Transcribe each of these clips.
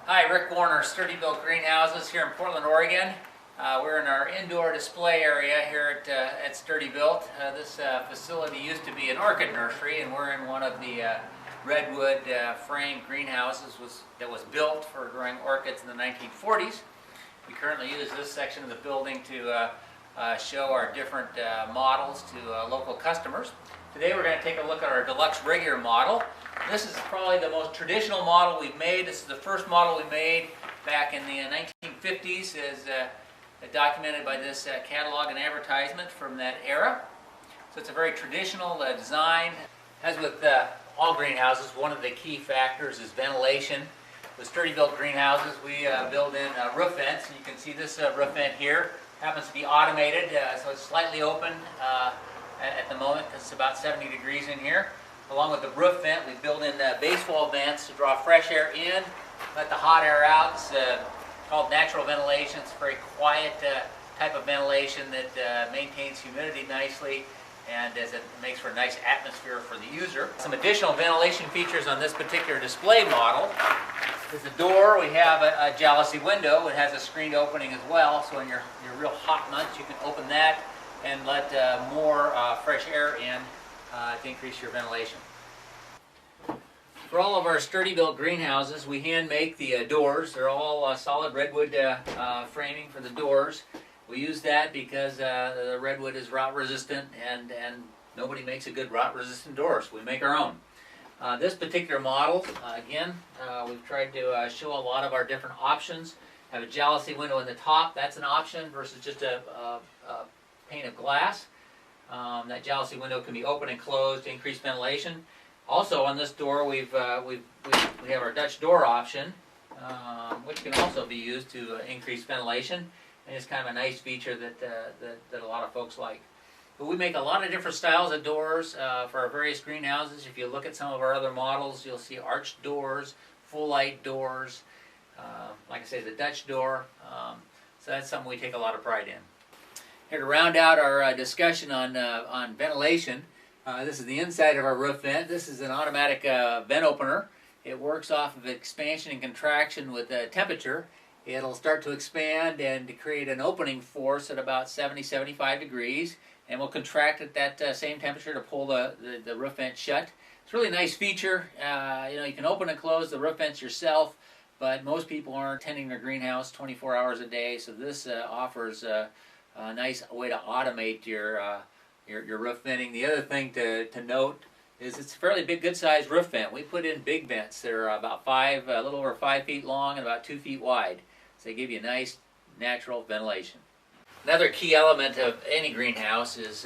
Hi, Rick Warner, Sturdi-built Greenhouses here in Portland, Oregon. We're in our indoor display area here at Sturdi-built. This facility used to be an orchid nursery, and we're in one of the Redwood frame greenhouses that was built for growing orchids in the 1940s. We currently use this section of the building to show our different models to local customers. Today we're going to take a look at our Deluxe regular model. This is probably the most traditional model we've made. This is the first model we made back in the 1950s, as documented by this catalog and advertisement from that era. So it's a very traditional design. As with all greenhouses, one of the key factors is ventilation. With Sturdi-built greenhouses, we build in roof vents. You can see this roof vent here happens to be automated, so it's slightly open at the moment because it's about 70 degrees in here. Along with the roof vent, we build in basewall vents to draw fresh air in, let the hot air out. It's called natural ventilation. It's a very quiet type of ventilation that maintains humidity nicely, and as it makes for a nice atmosphere for the user. Some additional ventilation features on this particular display model is the door. We have a jalousie window. It has a screened opening as well, so in your real hot months you can open that and let more fresh air in to increase your ventilation. For all of our Sturdi-built greenhouses, we hand make the doors. They're all solid redwood framing for the doors. We use that because the redwood is rot resistant, and nobody makes a good rot resistant door, so we make our own. This particular model, again, we've tried to show a lot of our different options. Have a jalousie window in the top. That's an option versus just a pane of glass. That jalousie window can be open and closed to increase ventilation. Also on this door we have our Dutch door option, which can also be used to increase ventilation, and it's kind of a nice feature that a lot of folks like. But we make a lot of different styles of doors for our various greenhouses. If you look at some of our other models, you'll see arched doors, full light doors, like I say, the Dutch door. So that's something we take a lot of pride in. Here to round out our discussion on ventilation, this is the inside of our roof vent. This is an automatic vent opener. It works off of expansion and contraction with temperature. It'll start to expand and to create an opening force at about 70-75 degrees, and we'll contract at that same temperature to pull the roof vent shut. It's a really nice feature. You can open and close the roof vents yourself, but most people aren't tending their greenhouse 24 hours a day, so this offers a nice way to automate your roof venting. The other thing to note is it's a fairly big, good-sized roof vent. We put in big vents. They're about a little over 5 feet long and about 2 feet wide. So they give you nice, natural ventilation. Another key element of any greenhouse is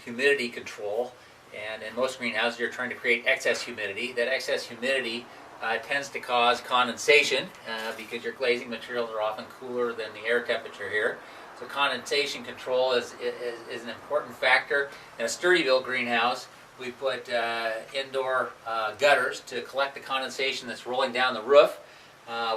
humidity control. And in most greenhouses, you're trying to create excess humidity. That excess humidity tends to cause condensation because your glazing materials are often cooler than the air temperature here. So condensation control is an important factor. In a Sturdi-built greenhouse, we put indoor gutters to collect the condensation that's rolling down the roof.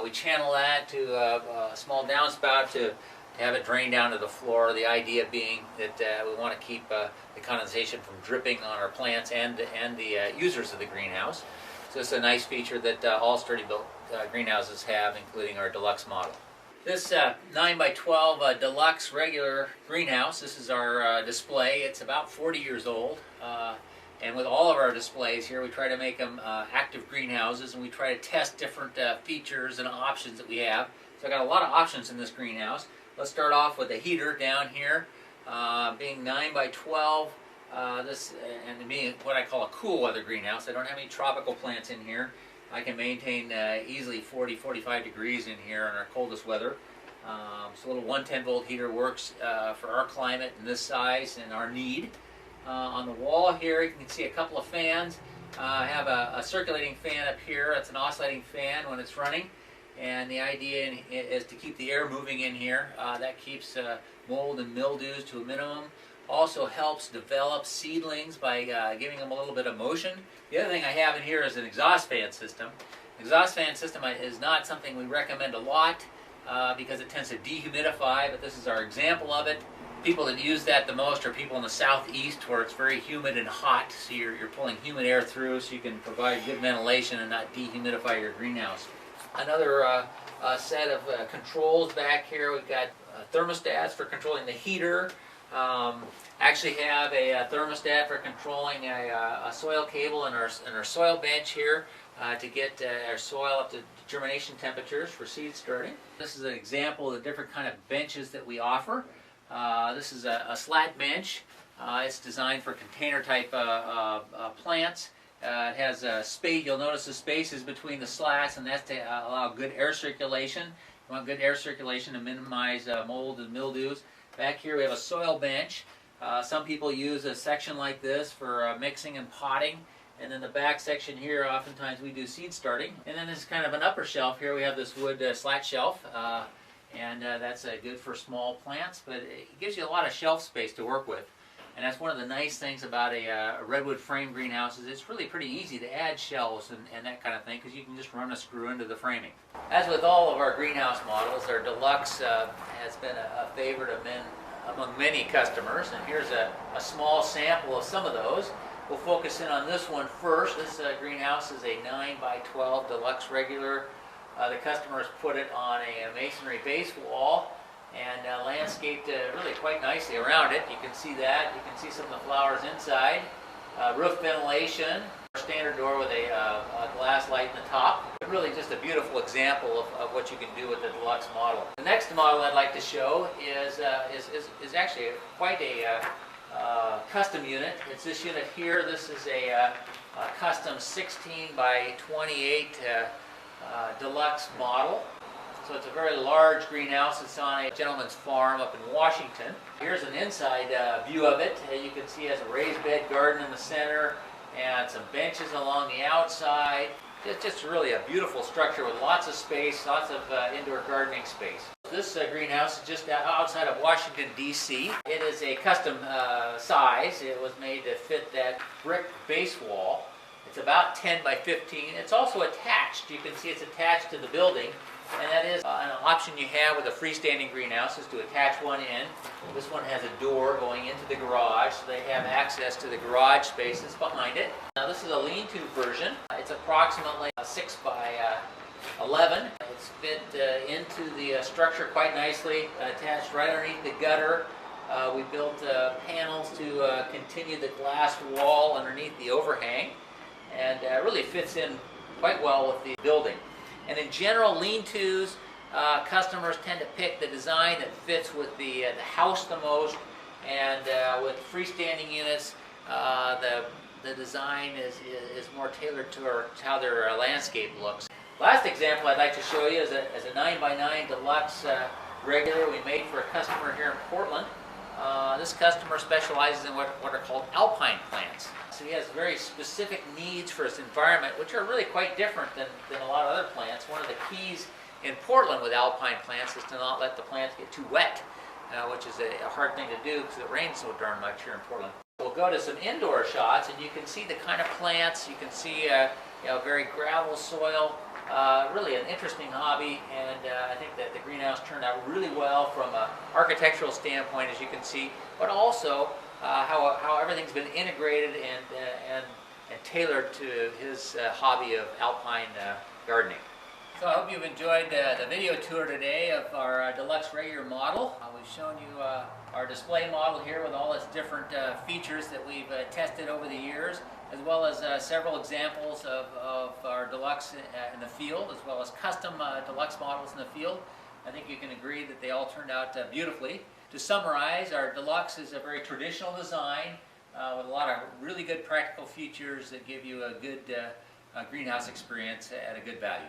We channel that to a small downspout to have it drain down to the floor. The idea being that we want to keep the condensation from dripping on our plants and the users of the greenhouse. So it's a nice feature that all Sturdi-built greenhouses have, including our Deluxe model. This 9x12 Deluxe regular greenhouse, this is our display. It's about 40 years old. And with all of our displays here, we try to make them active greenhouses, and we try to test different features and options that we have. So I've got a lot of options in this greenhouse. Let's start off with a heater down here, being 9x12. And being what I call a cool weather greenhouse. I don't have any tropical plants in here. I can maintain easily 40-45 degrees in here in our coldest weather. So a little 110 volt heater works for our climate and this size and our need. On the wall here you can see a couple of fans. I have a circulating fan up here. It's an oscillating fan when it's running, and the idea is to keep the air moving in here. That keeps mold and mildews to a minimum. Also helps develop seedlings by giving them a little bit of motion. The other thing I have in here is an exhaust fan system. Exhaust fan system is not something we recommend a lot because it tends to dehumidify, but this is our example of it. People that use that the most are people in the southeast where it's very humid and hot, so you're pulling humid air through so you can provide good ventilation and not dehumidify your greenhouse. Another set of controls back here. We've got thermostats for controlling the heater. Actually have a thermostat for controlling a soil cable in our soil bench here to get our soil up to germination temperatures for seed starting. This is an example of the different kind of benches that we offer. This is a slat bench. It's designed for container type plants. It has a space. You'll notice the spaces between the slats, and that's to allow good air circulation. You want good air circulation to minimize mold and mildews. Back here we have a soil bench. Some people use a section like this for mixing and potting. And then the back section here, oftentimes we do seed starting. And then this is kind of an upper shelf here. We have this wood slat shelf. And that's good for small plants, but it gives you a lot of shelf space to work with. And that's one of the nice things about a redwood frame greenhouse is it's really pretty easy to add shelves and that kind of thing because you can just run a screw into the framing. As with all of our greenhouse models, our Deluxe has been a favorite among many customers. And here's a small sample of some of those. We'll focus in on this one first. This greenhouse is a 9x12 Deluxe regular. The customers put it on a masonry base wall and landscaped really quite nicely around it. You can see that. You can see some of the flowers inside. Roof ventilation, standard door with a glass light in the top. Really just a beautiful example of what you can do with the Deluxe model. The next model I'd like to show is actually quite a custom unit. It's this unit here. This is a custom 16x28 Deluxe model. So it's a very large greenhouse. It's on a gentleman's farm up in Washington. Here's an inside view of it. You can see it has a raised bed garden in the center and some benches along the outside. It's just really a beautiful structure with lots of space, lots of indoor gardening space. This greenhouse is just outside of Washington, D.C. It is a custom size. It was made to fit that brick base wall. It's about 10 by 15. It's also attached. You can see it's attached to the building. And that is an option you have with a freestanding greenhouse is to attach one in. This one has a door going into the garage, so they have access to the garage spaces behind it. Now this is a lean-to version. It's approximately 6 by 11. It's fit into the structure quite nicely, attached right underneath the gutter. We built panels to continue the glass wall underneath the overhang, and really fits in quite well with the building. And in general, lean-tos, customers tend to pick the design that fits with the house the most. And with freestanding units, the design is more tailored to how their landscape looks. Last example I'd like to show you is a 9x9 Deluxe regular we made for a customer here in Portland. This customer specializes in what are called alpine plants. So he has very specific needs for his environment, which are really quite different than a lot of other plants. One of the keys in Portland with alpine plants is to not let the plants get too wet, which is a hard thing to do because it rains so darn much here in Portland. We'll go to some indoor shots, and you can see the kind of plants. You can see very gravel soil. Really an interesting hobby, and I think that the greenhouse turned out really well from an architectural standpoint, as you can see, but also how everything's been integrated and tailored to his hobby of alpine gardening. So I hope you've enjoyed the video tour today of our Deluxe regular model. We've shown you our display model here with all its different features that we've tested over the years, as well as several examples of our Deluxe in the field, as well as custom Deluxe models in the field. I think you can agree that they all turned out beautifully. To summarize, our Deluxe is a very traditional design with a lot of really good practical features that give you a good greenhouse experience at a good value.